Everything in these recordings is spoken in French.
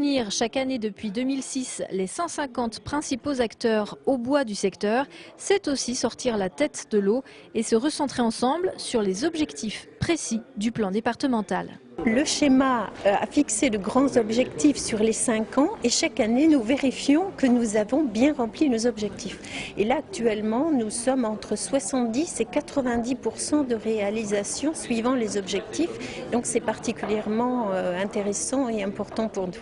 réunir chaque année depuis 2006 les 150 principaux acteurs au bois du secteur, c'est aussi sortir la tête de l'eau et se recentrer ensemble sur les objectifs précis du plan départemental. Le schéma a fixé de grands objectifs sur les 5 ans et chaque année nous vérifions que nous avons bien rempli nos objectifs. Et là actuellement nous sommes entre 70 et 90% de réalisation suivant les objectifs. Donc c'est particulièrement intéressant et important pour nous.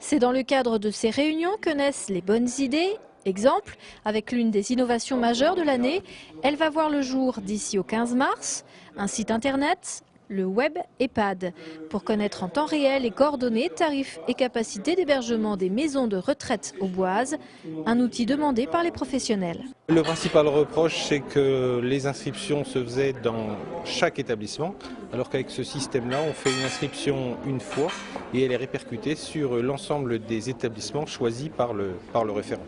C'est dans le cadre de ces réunions que naissent les bonnes idées. Exemple, avec l'une des innovations majeures de l'année, elle va voir le jour d'ici au 15 mars, un site internet, le Web EHPAD, pour connaître en temps réel et coordonner tarifs et capacités d'hébergement des maisons de retraite auboises, un outil demandé par les professionnels. Le principal reproche, c'est que les inscriptions se faisaient dans chaque établissement, alors qu'avec ce système-là, on fait une inscription une fois et elle est répercutée sur l'ensemble des établissements choisis par le référent.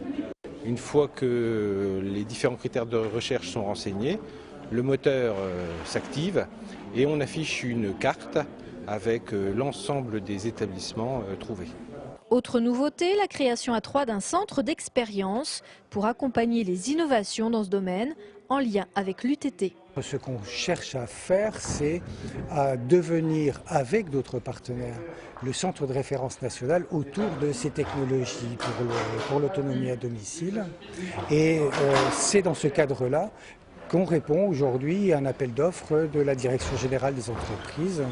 Une fois que les différents critères de recherche sont renseignés, le moteur s'active et on affiche une carte avec l'ensemble des établissements trouvés. Autre nouveauté, la création à Troyes d'un centre d'expérience pour accompagner les innovations dans ce domaine en lien avec l'UTT. Ce qu'on cherche à faire, c'est à devenir, avec d'autres partenaires, le centre de référence national autour de ces technologies pour l'autonomie à domicile. Et c'est dans ce cadre-là qu'on répond aujourd'hui à un appel d'offres de la Direction générale des entreprises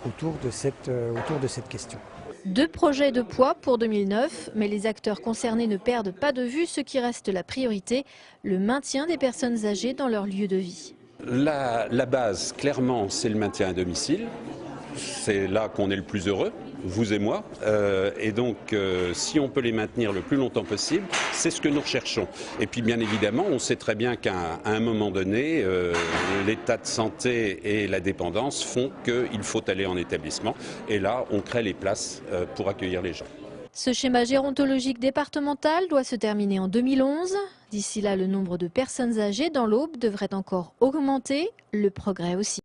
autour de cette question. 2 projets de poids pour 2009, mais les acteurs concernés ne perdent pas de vue ce qui reste la priorité, le maintien des personnes âgées dans leur lieu de vie. La base, clairement, c'est le maintien à domicile. C'est là qu'on est le plus heureux, vous et moi. Et donc, si on peut les maintenir le plus longtemps possible, c'est ce que nous recherchons. Et puis, bien évidemment, on sait très bien qu'à un moment donné, l'état de santé et la dépendance font qu'il faut aller en établissement. Et là, on crée les places pour accueillir les gens. Ce schéma gérontologique départemental doit se terminer en 2011. D'ici là, le nombre de personnes âgées dans l'Aube devrait encore augmenter, le progrès aussi.